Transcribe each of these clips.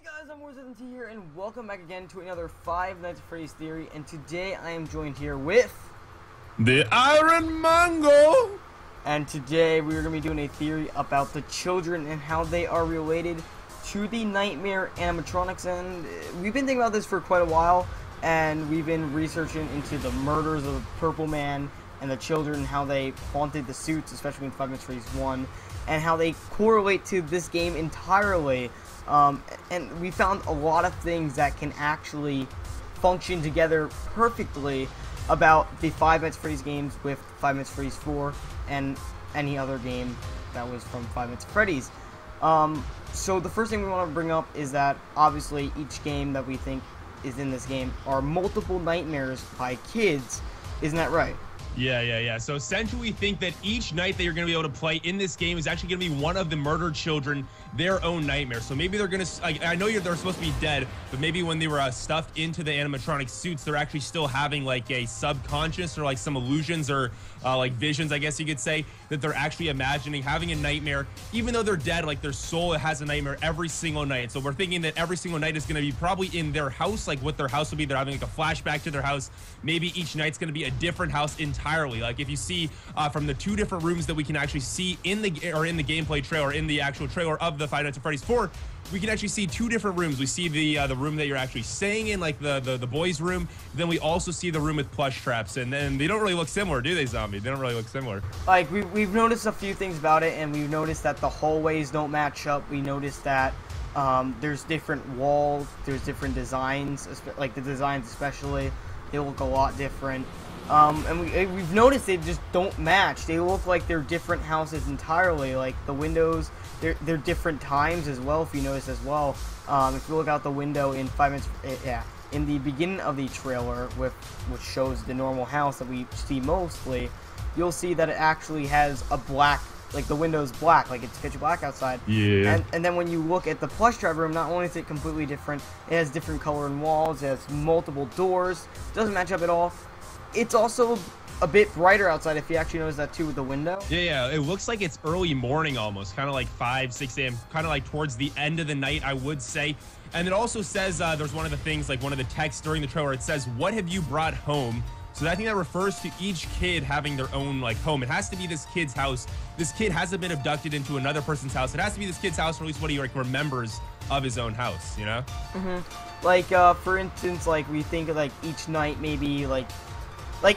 Guys, I'm Wizard here, and welcome back again to another Five Nights at Freddy's theory. And today I am joined here with the Iron Mango. And today we are going to be doing a theory about the children and how they are related to the Nightmare animatronics. And we've been thinking about this for quite a while, and we've been researching into the murders of Purple Man and the children, and how they haunted the suits, especially in Five Nights at Freddy's 1, and how they correlate to this game entirely. And we found a lot of things that can actually function together perfectly about the Five Nights at Freddy's games with Five Nights at Freddy's 4 and any other game that was from Five Nights at Freddy's. So the first thing we want to bring up is that obviously each game that we think is in this game are multiple nightmares by kids. Isn't that right? Yeah. So essentially we think that each night that you're going to be able to play in this game is actually going to be one of the murdered children, their own nightmare. So maybe they're going to, I know they're supposed to be dead, but maybe when they were stuffed into the animatronic suits, they're actually still having like a subconscious or like some illusions or like visions, I guess you could say, that they're actually imagining having a nightmare. Even though they're dead, like their soul has a nightmare every single night. So we're thinking that every single night is going to be probably in their house, like what their house will be. They're having like a flashback to their house. Maybe each night's going to be a different house entirely. Like if you see from the two different rooms that we can actually see in the gameplay trailer, in the actual trailer of the Five Nights at Freddy's 4, we can actually see two different rooms. We see the room that you're actually staying in, like the boys' room. Then we also see the room with plush traps, and then they don't really look similar, do they, Zombie? They don't really look similar. Like we've noticed a few things about it, and we've noticed that the hallways don't match up. We noticed that there's different walls, there's different designs, like the designs especially, they look a lot different. And we've noticed they just don't match. They look like they're different houses entirely. Like the windows, they're different times as well, if you notice as well. If you look out the window in 5 minutes, in the beginning of the trailer, which shows the normal house that we see mostly, you'll see that it actually has a black, like the window's black, like it's pitch black outside. Yeah. And then when you look at the plush trap room, not only is it completely different, it has different coloring walls, it has multiple doors, doesn't match up at all. It's also a bit brighter outside, if you actually notice that too with the window. Yeah, it looks like it's early morning almost, kind of like 5, 6 a.m., kind of like towards the end of the night, I would say. And it also says, there's one of the things, like one of the texts during the trailer, it says, "What have you brought home?" So I think that refers to each kid having their own like home. It has to be this kid's house. This kid hasn't been abducted into another person's house. It has to be this kid's house, or at least what he like remembers of his own house, you know? Like, for instance, like we think of like each night maybe like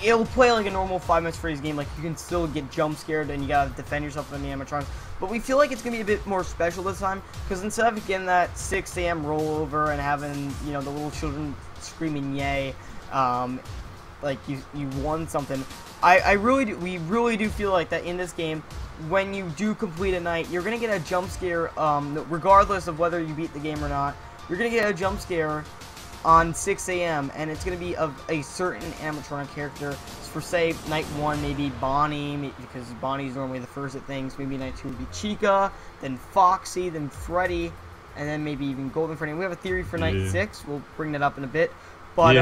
it'll play like a normal Five Nights at Freddy's game. Like you can still get jump scared and you gotta defend yourself from the animatronics. But we feel like it's gonna be a bit more special this time, because instead of getting that 6 a.m. rollover and having, you know, the little children screaming yay, like you won something. We really do feel like that in this game, when you do complete a night, you're gonna get a jump scare, regardless of whether you beat the game or not. You're gonna get a jump scare on 6 a.m. and it's going to be of a certain animatronic character. For say night 1, maybe Bonnie, because Bonnie's normally the first at things. Maybe night 2 would be Chica, then Foxy, then Freddy, and then maybe even Golden Freddy. We have a theory for night 6. We'll bring that up in a bit. But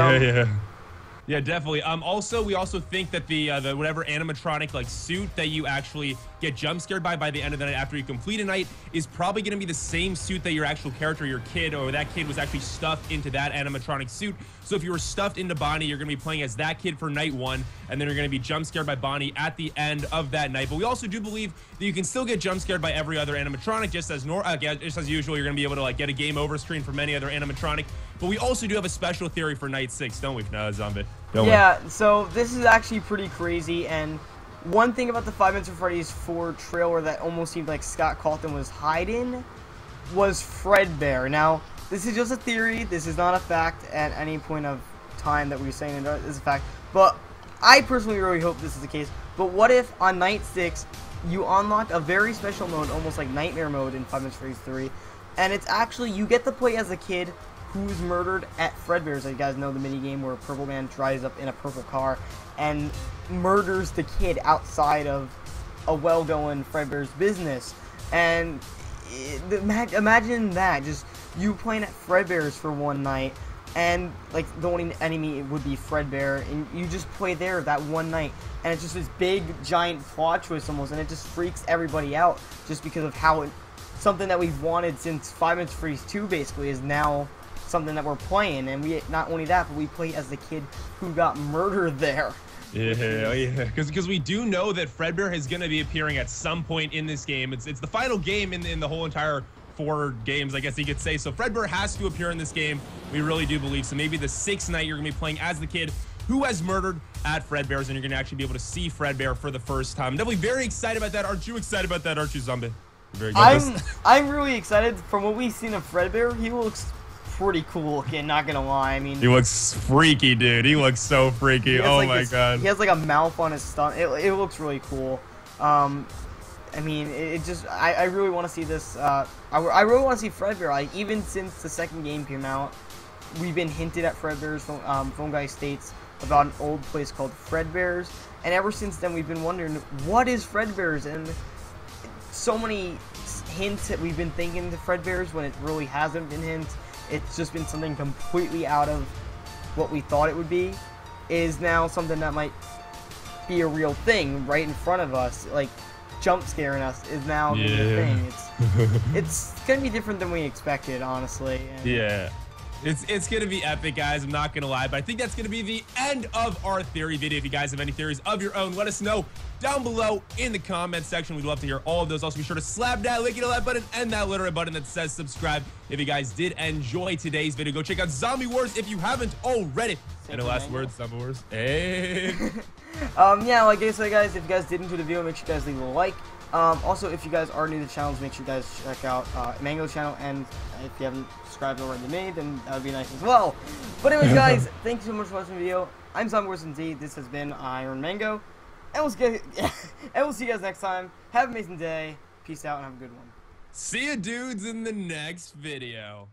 yeah, definitely. We also think that the whatever animatronic like suit that you actually get jump scared by the end of the night after you complete a night is probably going to be the same suit that your actual character, your kid, or that kid was actually stuffed into that animatronic suit. So if you were stuffed into Bonnie, you're going to be playing as that kid for night 1, and then you're going to be jump scared by Bonnie at the end of that night. But we also do believe that you can still get jump scared by every other animatronic, just as usual. You're going to be able to like get a game over screen from any other animatronic. But we also do have a special theory for night 6, don't we, Zombie? Yeah, so this is actually pretty crazy, and one thing about the Five Nights at Freddy's 4 trailer that almost seemed like Scott Cawthon was hiding was Fredbear. Now, this is just a theory, this is not a fact at any point of time that we're saying it is a fact, but I personally really hope this is the case. But what if on night 6, you unlock a very special mode, almost like Nightmare mode in Five Nights at Freddy's 3, and it's actually, you get to play as a kid who's murdered at Fredbear's. You guys know the minigame where Purple Man drives up in a purple car and murders the kid outside of a well-going Fredbear's business. And imagine that, just you playing at Fredbear's for one night, and like the only enemy would be Fredbear, and you just play there that one night, and it's just this big giant plot twist almost, and it just freaks everybody out just because of how something that we've wanted since 5 Minutes to Freeze 2 basically is now something that we're playing, and we not only that, but we play as the kid who got murdered there. Yeah, because we do know that Fredbear is going to be appearing at some point in this game. It's the final game in the whole entire 4 games, I guess you could say. So Fredbear has to appear in this game. We really do believe. So maybe the 6th night you're going to be playing as the kid who has murdered at Fredbear's, and you're going to actually be able to see Fredbear for the first time. I'm definitely very excited about that. Aren't you excited about that? Aren't you, Zombie? I'm really excited. From what we've seen of Fredbear, he looks pretty cool looking, not gonna lie. I mean, he looks freaky, dude. He looks so freaky. Oh like my god. He has like a mouth on his stomach. It looks really cool. I mean, it just I really want to see this. I really want to see Fredbear. Like, even since the 2nd game came out, we've been hinted at Fredbear's. Phone Guy states about an old place called Fredbear's, and ever since then we've been wondering what is Fredbear's, and so many hints that we've been thinking to Fredbear's when it really hasn't been hints. It's just been something completely out of what we thought it would be, is now something that might be a real thing right in front of us, like jump scaring us is now a thing. It's gonna be different than we expected, honestly. And yeah. It's going to be epic, guys. I'm not going to lie, but I think that's going to be the end of our theory video. If you guys have any theories of your own, let us know down below in the comment section. We'd love to hear all of those. Also, be sure to slap that like that button and that little red button that says subscribe. If you guys did enjoy today's video, go check out Zombie Wars if you haven't already. And the last words, Zombie Wars. Hey. Yeah, like I said, guys, if you guys did enjoy the video, make sure you guys leave a like. Also, if you guys are new to the channels, make sure you guys check out Mango's channel, and if you haven't subscribed already to me, then that would be nice as well. But anyways, guys, thank you so much for watching the video. I'm Zombie Wars Z. This has been Iron Mango, and we'll see you guys next time. Have an amazing day. Peace out and have a good one. See you dudes in the next video.